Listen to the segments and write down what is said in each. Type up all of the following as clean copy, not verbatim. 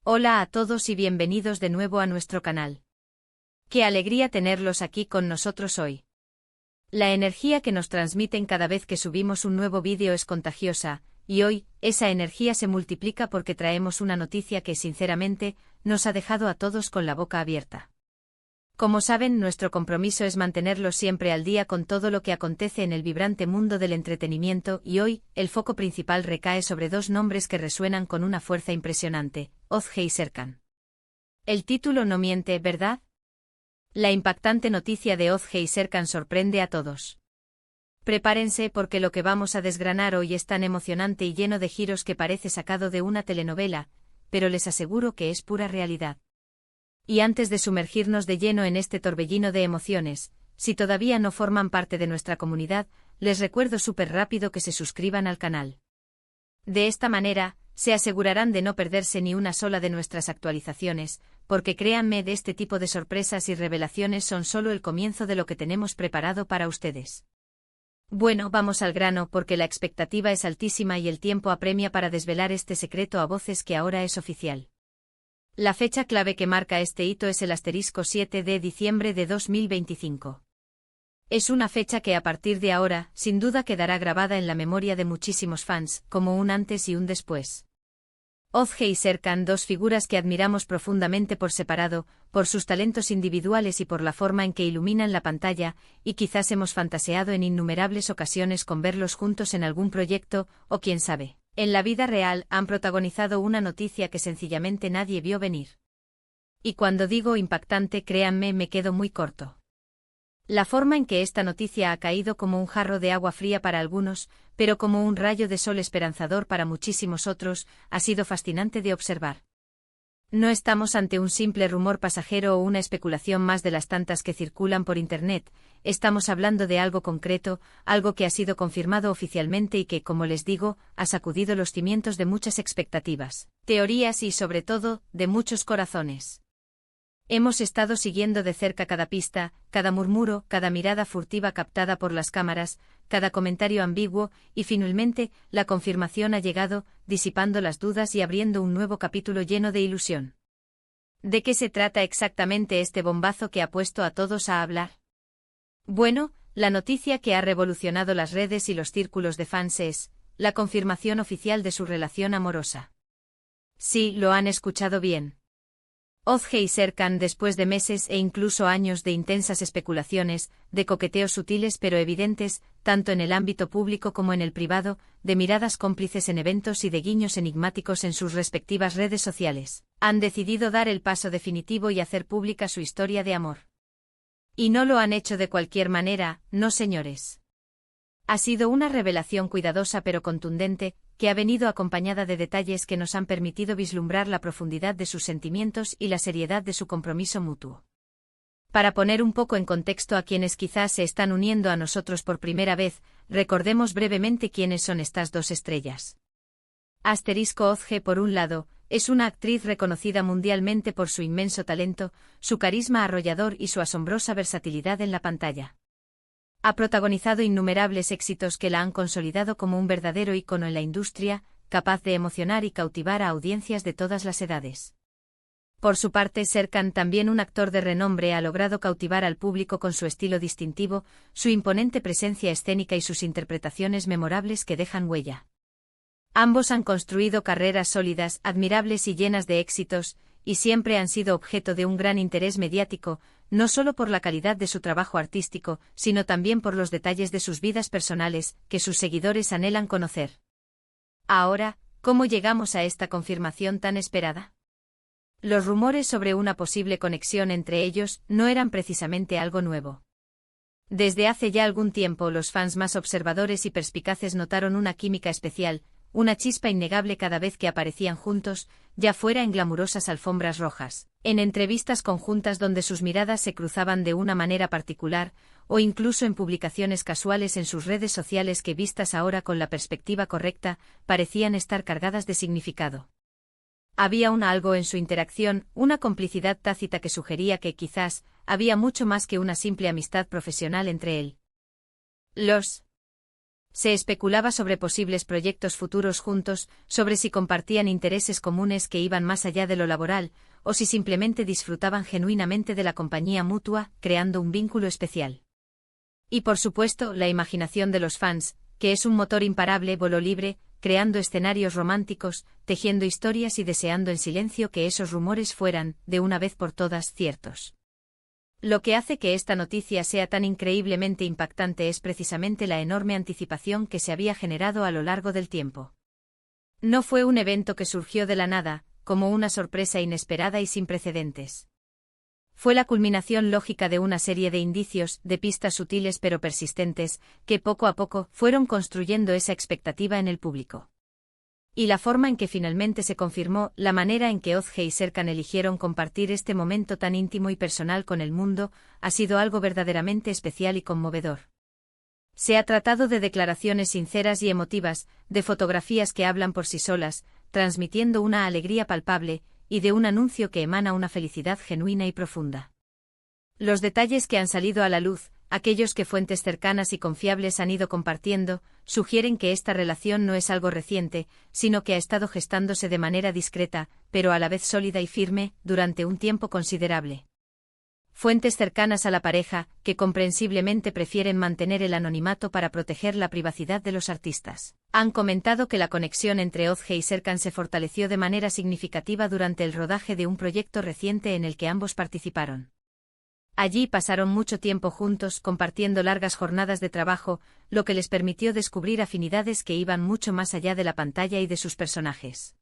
Hola a todos y bienvenidos de nuevo a nuestro canal. Qué alegría tenerlos aquí con nosotros hoy. La energía que nos transmiten cada vez que subimos un nuevo vídeo es contagiosa, y hoy, esa energía se multiplica porque traemos una noticia que sinceramente, nos ha dejado a todos con la boca abierta. Como saben, nuestro compromiso es mantenerlos siempre al día con todo lo que acontece en el vibrante mundo del entretenimiento y hoy, el foco principal recae sobre dos nombres que resuenan con una fuerza impresionante, Ozge y Serkan. El título no miente, ¿verdad? La impactante noticia de Ozge y Serkan sorprende a todos. Prepárense porque lo que vamos a desgranar hoy es tan emocionante y lleno de giros que parece sacado de una telenovela, pero les aseguro que es pura realidad. Y antes de sumergirnos de lleno en este torbellino de emociones, si todavía no forman parte de nuestra comunidad, les recuerdo súper rápido que se suscriban al canal. De esta manera, se asegurarán de no perderse ni una sola de nuestras actualizaciones, porque créanme, de este tipo de sorpresas y revelaciones son solo el comienzo de lo que tenemos preparado para ustedes. Bueno, vamos al grano porque la expectativa es altísima y el tiempo apremia para desvelar este secreto a voces que ahora es oficial. La fecha clave que marca este hito es el asterisco 7 de diciembre de 2025. Es una fecha que a partir de ahora, sin duda quedará grabada en la memoria de muchísimos fans, como un antes y un después. Ozge y Serkan, dos figuras que admiramos profundamente por separado, por sus talentos individuales y por la forma en que iluminan la pantalla, y quizás hemos fantaseado en innumerables ocasiones con verlos juntos en algún proyecto, o quién sabe. En la vida real, han protagonizado una noticia que sencillamente nadie vio venir. Y cuando digo impactante, créanme, me quedo muy corto. La forma en que esta noticia ha caído como un jarro de agua fría para algunos, pero como un rayo de sol esperanzador para muchísimos otros, ha sido fascinante de observar. No estamos ante un simple rumor pasajero o una especulación más de las tantas que circulan por Internet, estamos hablando de algo concreto, algo que ha sido confirmado oficialmente y que, como les digo, ha sacudido los cimientos de muchas expectativas, teorías y, sobre todo, de muchos corazones. Hemos estado siguiendo de cerca cada pista, cada murmuro, cada mirada furtiva captada por las cámaras, cada comentario ambiguo, y finalmente, la confirmación ha llegado, disipando las dudas y abriendo un nuevo capítulo lleno de ilusión. ¿De qué se trata exactamente este bombazo que ha puesto a todos a hablar? Bueno, la noticia que ha revolucionado las redes y los círculos de fans es la confirmación oficial de su relación amorosa. Sí, lo han escuchado bien. Ozge y Serkan, después de meses e incluso años de intensas especulaciones, de coqueteos sutiles pero evidentes, tanto en el ámbito público como en el privado, de miradas cómplices en eventos y de guiños enigmáticos en sus respectivas redes sociales, han decidido dar el paso definitivo y hacer pública su historia de amor. Y no lo han hecho de cualquier manera, no señores. Ha sido una revelación cuidadosa pero contundente, que ha venido acompañada de detalles que nos han permitido vislumbrar la profundidad de sus sentimientos y la seriedad de su compromiso mutuo. Para poner un poco en contexto a quienes quizás se están uniendo a nosotros por primera vez, recordemos brevemente quiénes son estas dos estrellas. Ozge, por un lado, es una actriz reconocida mundialmente por su inmenso talento, su carisma arrollador y su asombrosa versatilidad en la pantalla. Ha protagonizado innumerables éxitos que la han consolidado como un verdadero ícono en la industria, capaz de emocionar y cautivar a audiencias de todas las edades. Por su parte, Serkan, también un actor de renombre, ha logrado cautivar al público con su estilo distintivo, su imponente presencia escénica y sus interpretaciones memorables que dejan huella. Ambos han construido carreras sólidas, admirables y llenas de éxitos, y siempre han sido objeto de un gran interés mediático, no solo por la calidad de su trabajo artístico, sino también por los detalles de sus vidas personales, que sus seguidores anhelan conocer. Ahora, ¿cómo llegamos a esta confirmación tan esperada? Los rumores sobre una posible conexión entre ellos no eran precisamente algo nuevo. Desde hace ya algún tiempo los fans más observadores y perspicaces notaron una química especial, una chispa innegable cada vez que aparecían juntos, ya fuera en glamurosas alfombras rojas, en entrevistas conjuntas donde sus miradas se cruzaban de una manera particular, o incluso en publicaciones casuales en sus redes sociales que, vistas ahora con la perspectiva correcta, parecían estar cargadas de significado. Había algo en su interacción, una complicidad tácita que sugería que quizás había mucho más que una simple amistad profesional entre él. Los Se especulaba sobre posibles proyectos futuros juntos, sobre si compartían intereses comunes que iban más allá de lo laboral, o si simplemente disfrutaban genuinamente de la compañía mutua, creando un vínculo especial. Y por supuesto, la imaginación de los fans, que es un motor imparable, voló libre, creando escenarios románticos, tejiendo historias y deseando en silencio que esos rumores fueran, de una vez por todas, ciertos. Lo que hace que esta noticia sea tan increíblemente impactante es precisamente la enorme anticipación que se había generado a lo largo del tiempo. No fue un evento que surgió de la nada, como una sorpresa inesperada y sin precedentes. Fue la culminación lógica de una serie de indicios, de pistas sutiles pero persistentes, que poco a poco fueron construyendo esa expectativa en el público. Y la forma en que finalmente se confirmó, la manera en que Ozge y Serkan eligieron compartir este momento tan íntimo y personal con el mundo, ha sido algo verdaderamente especial y conmovedor. Se ha tratado de declaraciones sinceras y emotivas, de fotografías que hablan por sí solas, transmitiendo una alegría palpable, y de un anuncio que emana una felicidad genuina y profunda. Los detalles que han salido a la luz, aquellos que fuentes cercanas y confiables han ido compartiendo, sugieren que esta relación no es algo reciente, sino que ha estado gestándose de manera discreta, pero a la vez sólida y firme, durante un tiempo considerable. Fuentes cercanas a la pareja, que comprensiblemente prefieren mantener el anonimato para proteger la privacidad de los artistas, han comentado que la conexión entre Ozge y Serkan se fortaleció de manera significativa durante el rodaje de un proyecto reciente en el que ambos participaron. Allí pasaron mucho tiempo juntos, compartiendo largas jornadas de trabajo, lo que les permitió descubrir afinidades que iban mucho más allá de la pantalla y de sus personajes.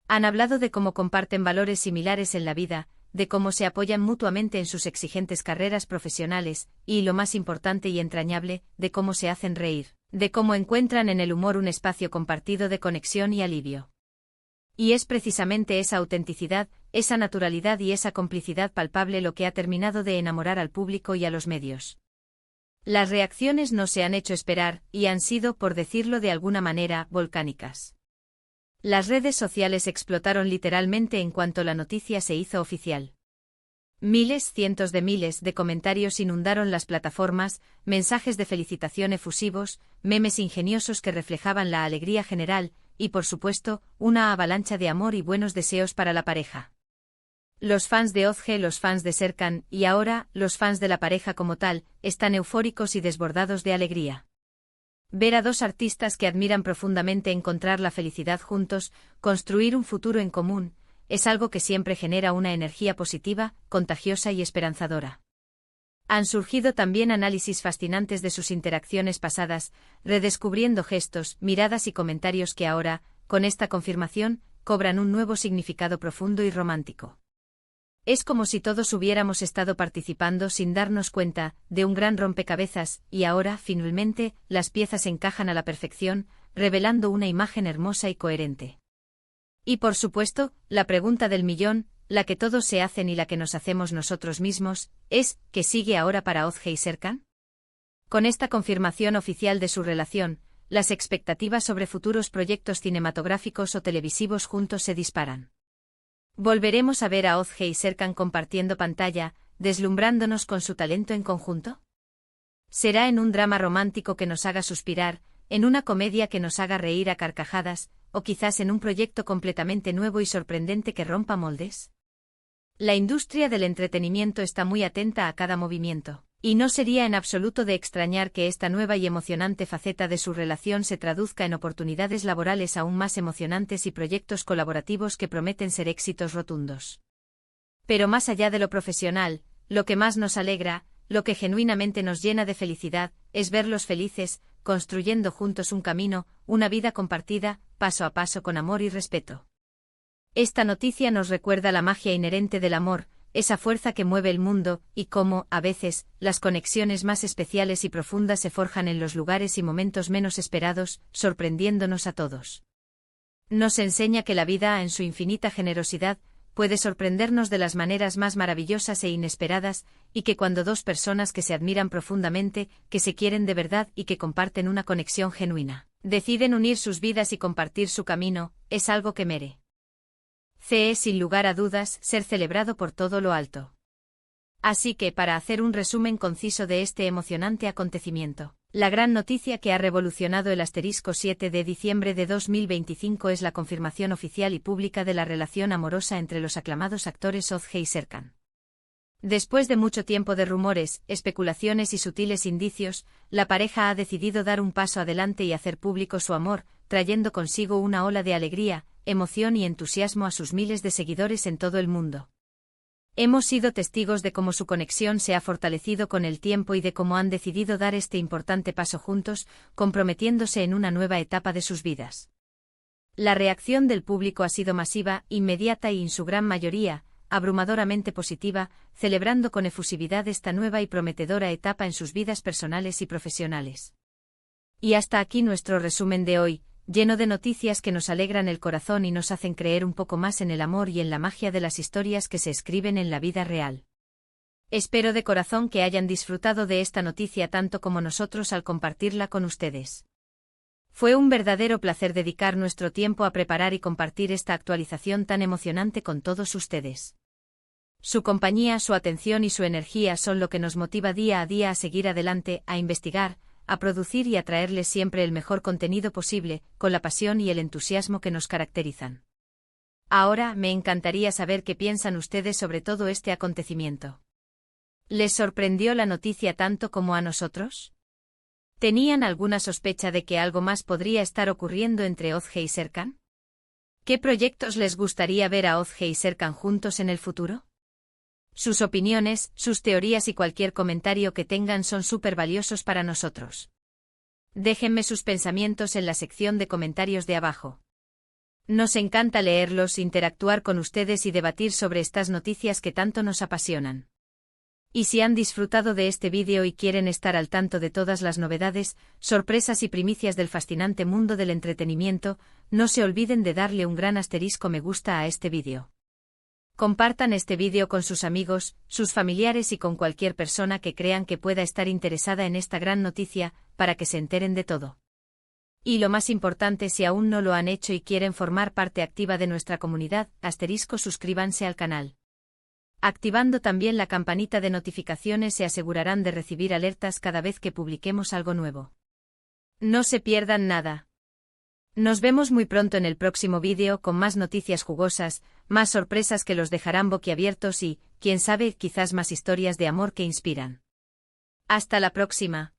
Han hablado de cómo comparten valores similares en la vida, de cómo se apoyan mutuamente en sus exigentes carreras profesionales, y, lo más importante y entrañable, de cómo se hacen reír, de cómo encuentran en el humor un espacio compartido de conexión y alivio. Y es precisamente esa autenticidad, esa naturalidad y esa complicidad palpable lo que ha terminado de enamorar al público y a los medios. Las reacciones no se han hecho esperar, y han sido, por decirlo de alguna manera, volcánicas. Las redes sociales explotaron literalmente en cuanto la noticia se hizo oficial. Miles, cientos de miles de comentarios inundaron las plataformas, mensajes de felicitación efusivos, memes ingeniosos que reflejaban la alegría general, y por supuesto, una avalancha de amor y buenos deseos para la pareja. Los fans de Ozge, los fans de Serkan, y ahora, los fans de la pareja como tal, están eufóricos y desbordados de alegría. Ver a dos artistas que admiran profundamente encontrar la felicidad juntos, construir un futuro en común, es algo que siempre genera una energía positiva, contagiosa y esperanzadora. Han surgido también análisis fascinantes de sus interacciones pasadas, redescubriendo gestos, miradas y comentarios que ahora, con esta confirmación, cobran un nuevo significado profundo y romántico. Es como si todos hubiéramos estado participando sin darnos cuenta, de un gran rompecabezas, y ahora, finalmente, las piezas encajan a la perfección, revelando una imagen hermosa y coherente. Y por supuesto, la pregunta del millón, la que todos se hacen y la que nos hacemos nosotros mismos, es, ¿qué sigue ahora para Ozge y Serkan? Con esta confirmación oficial de su relación, las expectativas sobre futuros proyectos cinematográficos o televisivos juntos se disparan. ¿Volveremos a ver a Ozge y Serkan compartiendo pantalla, deslumbrándonos con su talento en conjunto? ¿Será en un drama romántico que nos haga suspirar, en una comedia que nos haga reír a carcajadas, o quizás en un proyecto completamente nuevo y sorprendente que rompa moldes? La industria del entretenimiento está muy atenta a cada movimiento, y no sería en absoluto de extrañar que esta nueva y emocionante faceta de su relación se traduzca en oportunidades laborales aún más emocionantes y proyectos colaborativos que prometen ser éxitos rotundos. Pero más allá de lo profesional, lo que más nos alegra, lo que genuinamente nos llena de felicidad, es verlos felices, construyendo juntos un camino, una vida compartida, paso a paso con amor y respeto. Esta noticia nos recuerda la magia inherente del amor, esa fuerza que mueve el mundo, y cómo, a veces, las conexiones más especiales y profundas se forjan en los lugares y momentos menos esperados, sorprendiéndonos a todos. Nos enseña que la vida, en su infinita generosidad, puede sorprendernos de las maneras más maravillosas e inesperadas, y que cuando dos personas que se admiran profundamente, que se quieren de verdad y que comparten una conexión genuina, deciden unir sus vidas y compartir su camino, es algo que merece, sin lugar a dudas, ser celebrado por todo lo alto. Así que, para hacer un resumen conciso de este emocionante acontecimiento, La gran noticia que ha revolucionado el asterisco 7 de diciembre de 2025 es la confirmación oficial y pública de la relación amorosa entre los aclamados actores Ozge y Serkan. Después de mucho tiempo de rumores, especulaciones y sutiles indicios, la pareja ha decidido dar un paso adelante y hacer público su amor, trayendo consigo una ola de alegría, emoción y entusiasmo a sus miles de seguidores en todo el mundo. Hemos sido testigos de cómo su conexión se ha fortalecido con el tiempo y de cómo han decidido dar este importante paso juntos, comprometiéndose en una nueva etapa de sus vidas. La reacción del público ha sido masiva, inmediata y en su gran mayoría, abrumadoramente positiva, celebrando con efusividad esta nueva y prometedora etapa en sus vidas personales y profesionales. Y hasta aquí nuestro resumen de hoy, lleno de noticias que nos alegran el corazón y nos hacen creer un poco más en el amor y en la magia de las historias que se escriben en la vida real. Espero de corazón que hayan disfrutado de esta noticia tanto como nosotros al compartirla con ustedes. Fue un verdadero placer dedicar nuestro tiempo a preparar y compartir esta actualización tan emocionante con todos ustedes. Su compañía, su atención y su energía son lo que nos motiva día a día a seguir adelante, a investigar, a producir y a traerles siempre el mejor contenido posible, con la pasión y el entusiasmo que nos caracterizan. Ahora, me encantaría saber qué piensan ustedes sobre todo este acontecimiento. ¿Les sorprendió la noticia tanto como a nosotros? ¿Tenían alguna sospecha de que algo más podría estar ocurriendo entre Ozge y Serkan? ¿Qué proyectos les gustaría ver a Ozge y Serkan juntos en el futuro? Sus opiniones, sus teorías y cualquier comentario que tengan son súper valiosos para nosotros. Déjenme sus pensamientos en la sección de comentarios de abajo. Nos encanta leerlos, interactuar con ustedes y debatir sobre estas noticias que tanto nos apasionan. Y si han disfrutado de este vídeo y quieren estar al tanto de todas las novedades, sorpresas y primicias del fascinante mundo del entretenimiento, no se olviden de darle un gran asterisco me gusta a este vídeo. Compartan este vídeo con sus amigos, sus familiares y con cualquier persona que crean que pueda estar interesada en esta gran noticia, para que se enteren de todo. Y lo más importante, si aún no lo han hecho y quieren formar parte activa de nuestra comunidad, suscríbanse al canal. Activando también la campanita de notificaciones se asegurarán de recibir alertas cada vez que publiquemos algo nuevo. No se pierdan nada. Nos vemos muy pronto en el próximo vídeo con más noticias jugosas, más sorpresas que los dejarán boquiabiertos y, quién sabe, quizás más historias de amor que inspiran. Hasta la próxima.